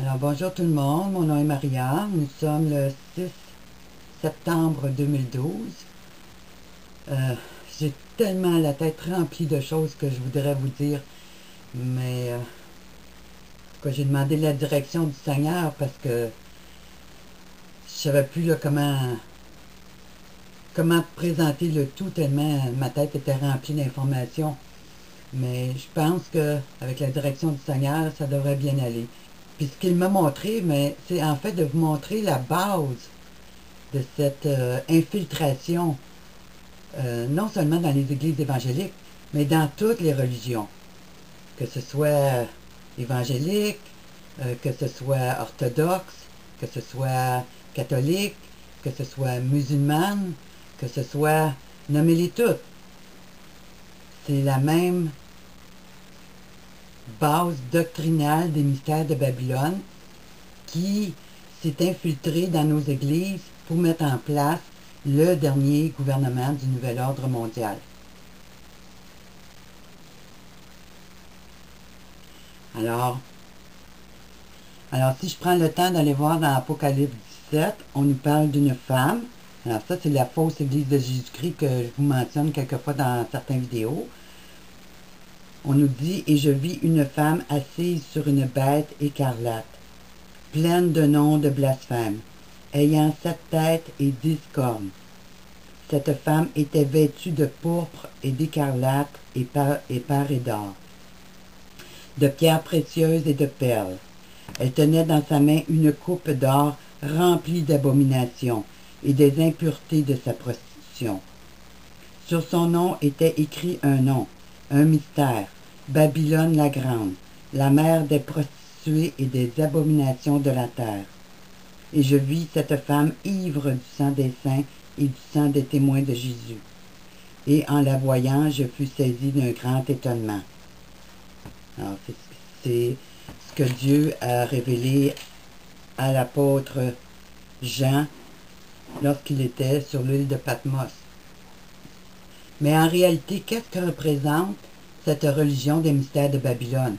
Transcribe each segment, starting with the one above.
Alors bonjour tout le monde, mon nom est Maria, nous sommes le 6 septembre 2012. J'ai tellement la tête remplie de choses que je voudrais vous dire, mais j'ai demandé la direction du Seigneur parce que je savais plus là, comment présenter le tout tellement ma tête était remplie d'informations. Mais je pense qu'avec la direction du Seigneur, ça devrait bien aller. Puis ce qu'il m'a montré, mais c'est en fait de vous montrer la base de cette infiltration, non seulement dans les églises évangéliques, mais dans toutes les religions. Que ce soit évangélique, que ce soit orthodoxe, que ce soit catholique, que ce soit musulmane, que ce soit, nommez-les toutes. C'est la même base doctrinale des mystères de Babylone qui s'est infiltrée dans nos églises pour mettre en place le dernier gouvernement du nouvel ordre mondial. Alors si je prends le temps d'aller voir dans Apocalypse 17, on nous parle d'une femme. Alors ça, c'est la fausse église de Jésus-Christ que je vous mentionne quelquefois dans certaines vidéos. On nous dit « Et je vis une femme assise sur une bête écarlate, pleine de noms de blasphème, ayant 7 têtes et 10 cornes. Cette femme était vêtue de pourpre et d'écarlate et parée d'or, de pierres précieuses et de perles. Elle tenait dans sa main une coupe d'or remplie d'abominations et des impuretés de sa prostitution. Sur son nom était écrit un nom, un mystère, Babylone la grande, la mère des prostituées et des abominations de la terre. Et je vis cette femme ivre du sang des saints et du sang des témoins de Jésus. Et en la voyant, je fus saisi d'un grand étonnement. » Alors, c'est ce que Dieu a révélé à l'apôtre Jean lorsqu'il était sur l'île de Patmos. Mais en réalité, qu'est-ce que représente cette religion des mystères de Babylone?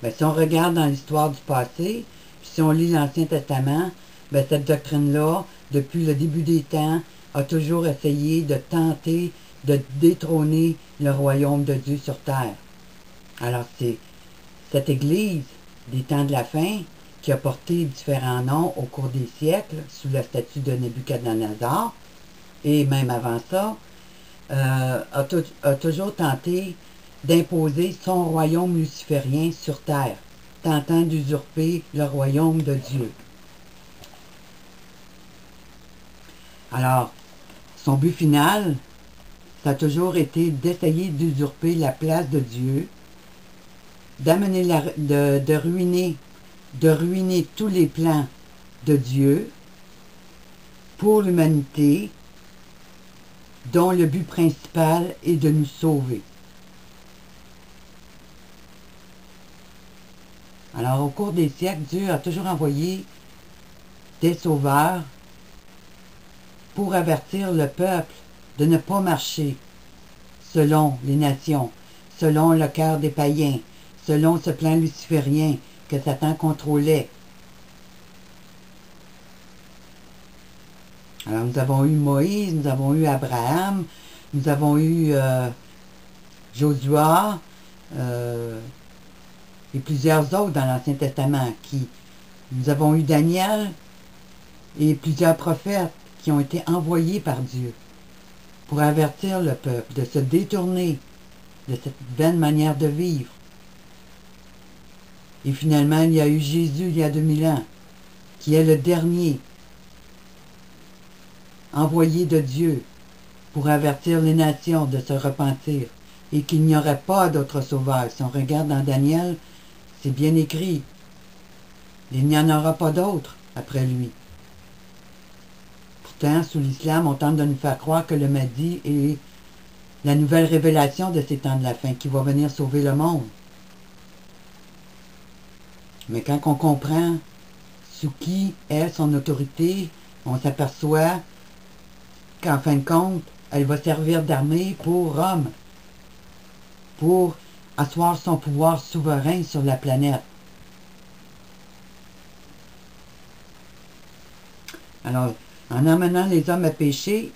Bien, si on regarde dans l'histoire du passé, puis si on lit l'Ancien Testament, bien, cette doctrine-là, depuis le début des temps, a toujours essayé de tenter de détrôner le royaume de Dieu sur terre. Alors c'est cette Église des temps de la fin qui a porté différents noms au cours des siècles sous le statut de Nebuchadnezzar, et même avant ça, a toujours tenté d'imposer son royaume luciférien sur terre, tentant d'usurper le royaume de Dieu. Alors, son but final, ça a toujours été d'essayer d'usurper la place de Dieu, d'amener de ruiner tous les plans de Dieu pour l'humanité, dont le but principal est de nous sauver. Alors, au cours des siècles, Dieu a toujours envoyé des sauveurs pour avertir le peuple de ne pas marcher selon les nations, selon le cœur des païens, selon ce plan luciférien que Satan contrôlait. Alors nous avons eu Moïse, nous avons eu Abraham, nous avons eu Josua et plusieurs autres dans l'Ancien Testament. Nous avons eu Daniel et plusieurs prophètes qui ont été envoyés par Dieu pour avertir le peuple de se détourner de cette vaine manière de vivre. Et finalement, il y a eu Jésus il y a 2000 ans, qui est le dernier envoyé de Dieu pour avertir les nations de se repentir et qu'il n'y aurait pas d'autre sauveur. Si on regarde dans Daniel, c'est bien écrit. Il n'y en aura pas d'autre après lui. Pourtant, sous l'islam, on tente de nous faire croire que le Mahdi est la nouvelle révélation de ces temps de la fin qui va venir sauver le monde. Mais quand on comprend sous qui est son autorité, on s'aperçoit qu'en fin de compte, elle va servir d'armée pour Rome, pour asseoir son pouvoir souverain sur la planète. Alors, en emmenant les hommes à pécher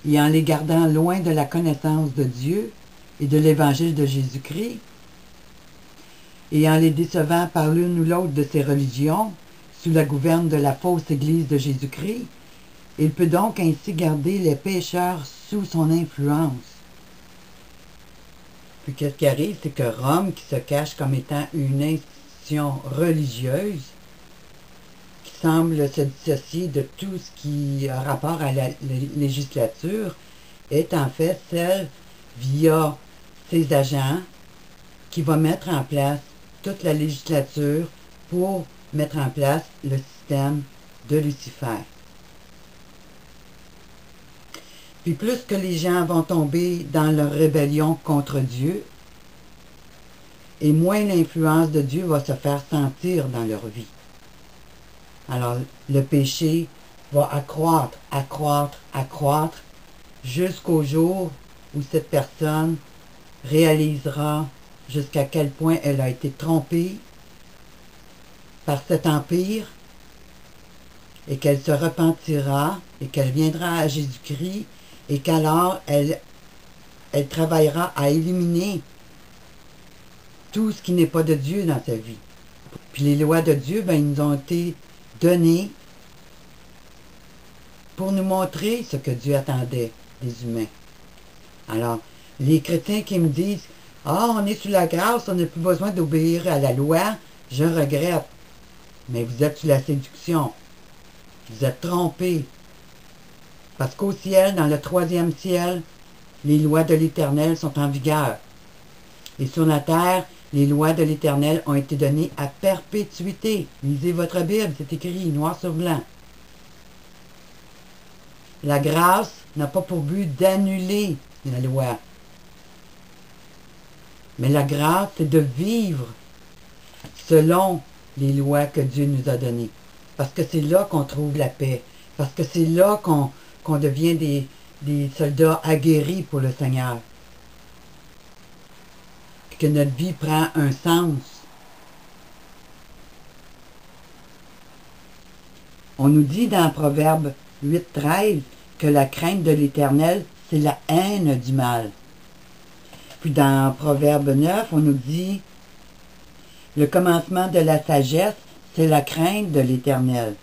et en les gardant loin de la connaissance de Dieu et de l'évangile de Jésus-Christ, et en les décevant par l'une ou l'autre de ces religions, sous la gouverne de la fausse Église de Jésus-Christ, il peut donc ainsi garder les pécheurs sous son influence. Puis qu'est-ce qui arrive, c'est que Rome, qui se cache comme étant une institution religieuse, qui semble se dissocier de tout ce qui a rapport à la législature, est en fait celle, via ses agents, qui va mettre en place toute la législature pour mettre en place le système de Lucifer. Puis plus que les gens vont tomber dans leur rébellion contre Dieu, et moins l'influence de Dieu va se faire sentir dans leur vie. Alors, le péché va accroître, accroître, accroître, jusqu'au jour où cette personne réalisera jusqu'à quel point elle a été trompée par cet empire, et qu'elle se repentira, et qu'elle viendra à Jésus-Christ, et qu'alors elle travaillera à éliminer tout ce qui n'est pas de Dieu dans sa vie. Puis les lois de Dieu, ben, ils nous ont été données pour nous montrer ce que Dieu attendait des humains. Alors, les chrétiens qui me disent « Ah, on est sous la grâce, on n'a plus besoin d'obéir à la loi », je regrette. Mais vous êtes sous la séduction. Vous êtes trompés. Parce qu'au ciel, dans le 3e ciel, les lois de l'Éternel sont en vigueur. Et sur la terre, les lois de l'Éternel ont été données à perpétuité. Lisez votre Bible, c'est écrit noir sur blanc. La grâce n'a pas pour but d'annuler la loi. Mais la grâce, c'est de vivre selon les lois que Dieu nous a données. Parce que c'est là qu'on trouve la paix. Parce que c'est là qu'on devient des soldats aguerris pour le Seigneur. Puis que notre vie prend un sens. On nous dit dans Proverbe 8:13 que la crainte de l'Éternel, c'est la haine du mal. Puis dans Proverbe 9, on nous dit le commencement de la sagesse, c'est la crainte de l'Éternel.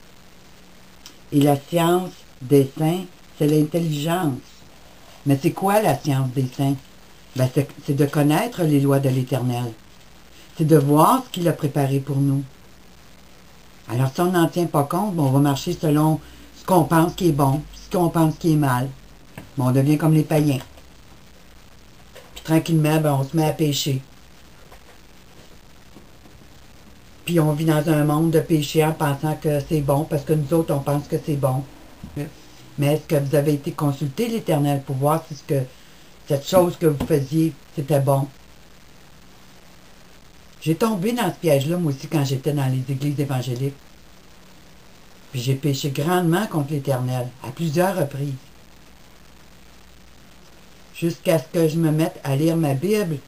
Et la science des saints, c'est l'intelligence. Mais c'est quoi la science des saints? Ben, c'est de connaître les lois de l'Éternel. C'est de voir ce qu'il a préparé pour nous. Alors si on n'en tient pas compte, ben, on va marcher selon ce qu'on pense qui est bon, ce qu'on pense qui est mal. Ben, on devient comme les païens. Puis tranquillement, ben, on se met à pécher. Puis on vit dans un monde de péché en pensant que c'est bon, parce que nous autres, on pense que c'est bon. Mais est-ce que vous avez été consulter l'Éternel pour voir si cette chose que vous faisiez, c'était bon? J'ai tombé dans ce piège-là, moi aussi, quand j'étais dans les églises évangéliques. Puis j'ai péché grandement contre l'Éternel, à plusieurs reprises. Jusqu'à ce que je me mette à lire ma Bible.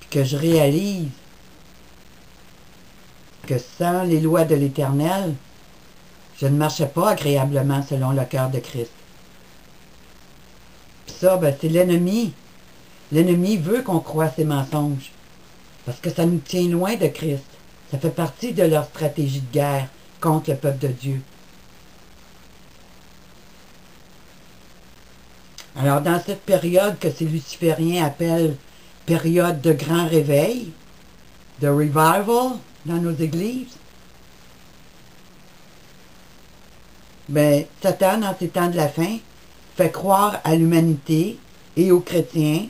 Puis que je réalise que sans les lois de l'Éternel, je ne marchais pas agréablement selon le cœur de Christ. Puis ça, ben, c'est l'ennemi. L'ennemi veut qu'on croie ses mensonges. Parce que ça nous tient loin de Christ. Ça fait partie de leur stratégie de guerre contre le peuple de Dieu. Alors, dans cette période que ces lucifériens appellent période de grand réveil, de revival dans nos églises, ben, Satan, dans ces temps de la fin, fait croire à l'humanité et aux chrétiens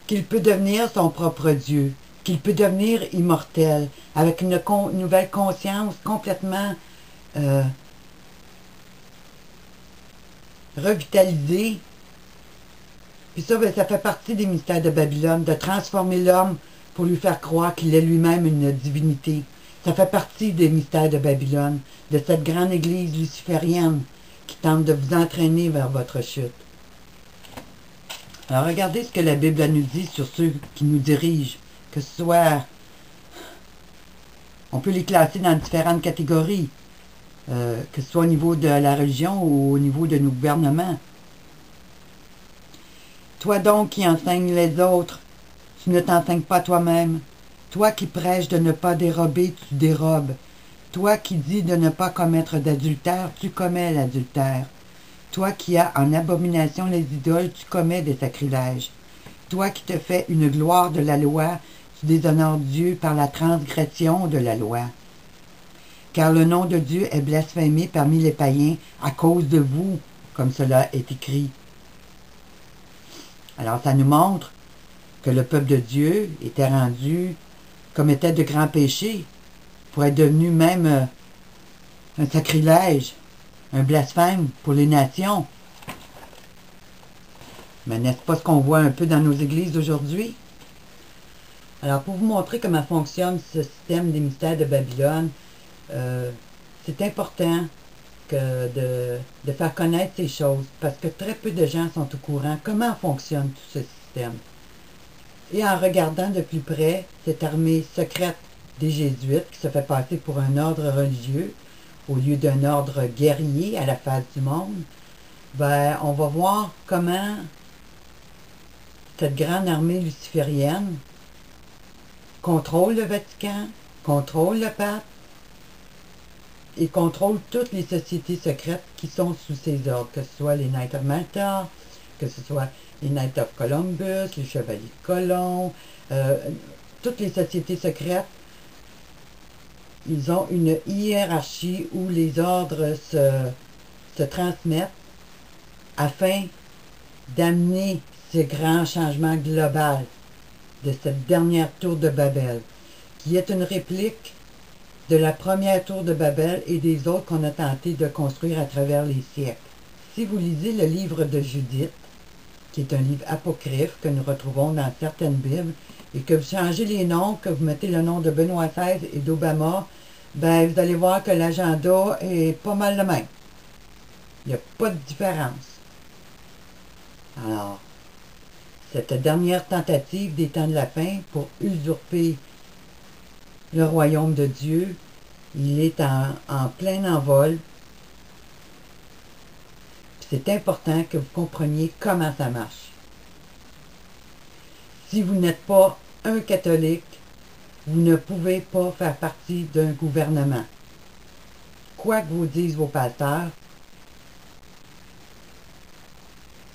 qu'il peut devenir son propre Dieu, qu'il peut devenir immortel, avec une nouvelle conscience complètement revitalisée. Puis ça, ben, ça fait partie des mystères de Babylone, de transformer l'homme pour lui faire croire qu'il est lui-même une divinité. Ça fait partie des mystères de Babylone, de cette grande église luciférienne qui tente de vous entraîner vers votre chute. Alors, regardez ce que la Bible nous dit sur ceux qui nous dirigent, que ce soit... On peut les classer dans différentes catégories, que ce soit au niveau de la religion ou au niveau de nos gouvernements. Toi donc qui enseignes les autres, tu ne t'enseignes pas toi-même. Toi qui prêches de ne pas dérober, tu dérobes. Toi qui dis de ne pas commettre d'adultère, tu commets l'adultère. Toi qui as en abomination les idoles, tu commets des sacrilèges. Toi qui te fais une gloire de la loi, tu déshonores Dieu par la transgression de la loi. Car le nom de Dieu est blasphémé parmi les païens à cause de vous, comme cela est écrit. Alors ça nous montre que le peuple de Dieu était rendu, commettait de grands péchés, pour être devenu même un sacrilège, un blasphème pour les nations. Mais n'est-ce pas ce qu'on voit un peu dans nos églises d'aujourd'hui? Alors, pour vous montrer comment fonctionne ce système des mystères de Babylone, c'est important de faire connaître ces choses, parce que très peu de gens sont au courant comment fonctionne tout ce système. Et en regardant de plus près cette armée secrète des Jésuites, qui se fait passer pour un ordre religieux, au lieu d'un ordre guerrier à la face du monde, ben, on va voir comment cette grande armée luciférienne contrôle le Vatican, contrôle le pape et contrôle toutes les sociétés secrètes qui sont sous ses ordres, que ce soit les Knights of Malta, que ce soit les Knights of Columbus, les Chevaliers de Colomb, toutes les sociétés secrètes, ils ont une hiérarchie où les ordres se transmettent afin d'amener ce grand changement global de cette dernière tour de Babel, qui est une réplique de la première tour de Babel et des autres qu'on a tenté de construire à travers les siècles. Si vous lisez le livre de Judith, qui est un livre apocryphe que nous retrouvons dans certaines Bibles, et que vous changez les noms, que vous mettez le nom de Benoît XVI et d'Obama, ben vous allez voir que l'agenda est pas mal le même. Il n'y a pas de différence. Alors, cette dernière tentative des temps de la fin pour usurper le royaume de Dieu, il est en plein envol. C'est important que vous compreniez comment ça marche. Si vous n'êtes pas un catholique, vous ne pouvez pas faire partie d'un gouvernement. Quoi que vous disent vos pasteurs,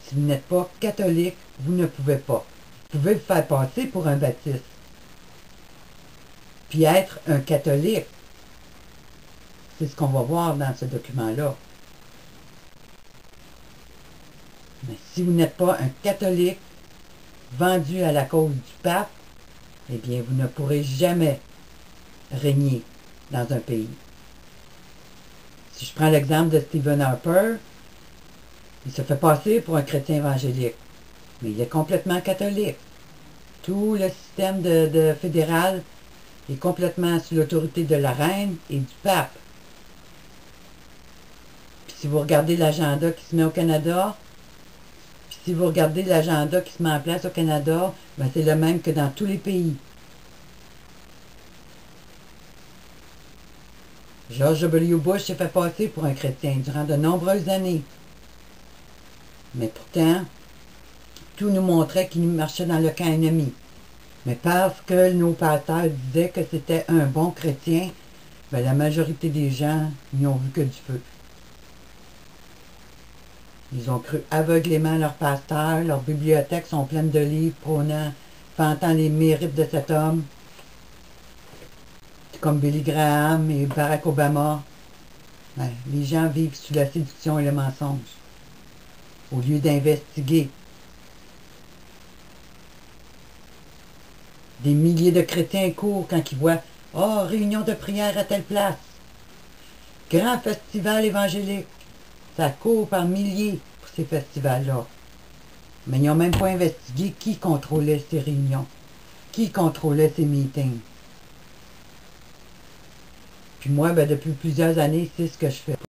si vous n'êtes pas catholique, vous ne pouvez pas. Vous pouvez vous faire passer pour un baptiste. Puis être un catholique. C'est ce qu'on va voir dans ce document-là. Mais si vous n'êtes pas un catholique vendu à la cause du pape, eh bien, vous ne pourrez jamais régner dans un pays. Si je prends l'exemple de Stephen Harper, il se fait passer pour un chrétien évangélique, mais il est complètement catholique. Tout le système de fédéral est complètement sous l'autorité de la reine et du pape. Puis si vous regardez l'agenda qui se met au Canada, puis si vous regardez l'agenda qui se met en place au Canada, ben c'est le même que dans tous les pays. George W. Bush s'est fait passer pour un chrétien durant de nombreuses années. Mais pourtant, tout nous montrait qu'il marchait dans le camp ennemi. Mais parce que nos pasteurs disaient que c'était un bon chrétien, ben la majorité des gens n'y ont vu que du feu. Ils ont cru aveuglément leurs pasteurs, leurs bibliothèques sont pleines de livres prônant, vantant les mérites de cet homme, comme Billy Graham et Barack Obama. Ben, les gens vivent sous la séduction et le mensonge, au lieu d'investiguer. Des milliers de chrétiens courent quand ils voient « Oh, réunion de prière à telle place! Grand festival évangélique! » Ça court par milliers pour ces festivals-là. Mais ils n'ont même pas investigué qui contrôlait ces réunions, qui contrôlait ces meetings. Puis moi, ben, depuis plusieurs années, c'est ce que je fais.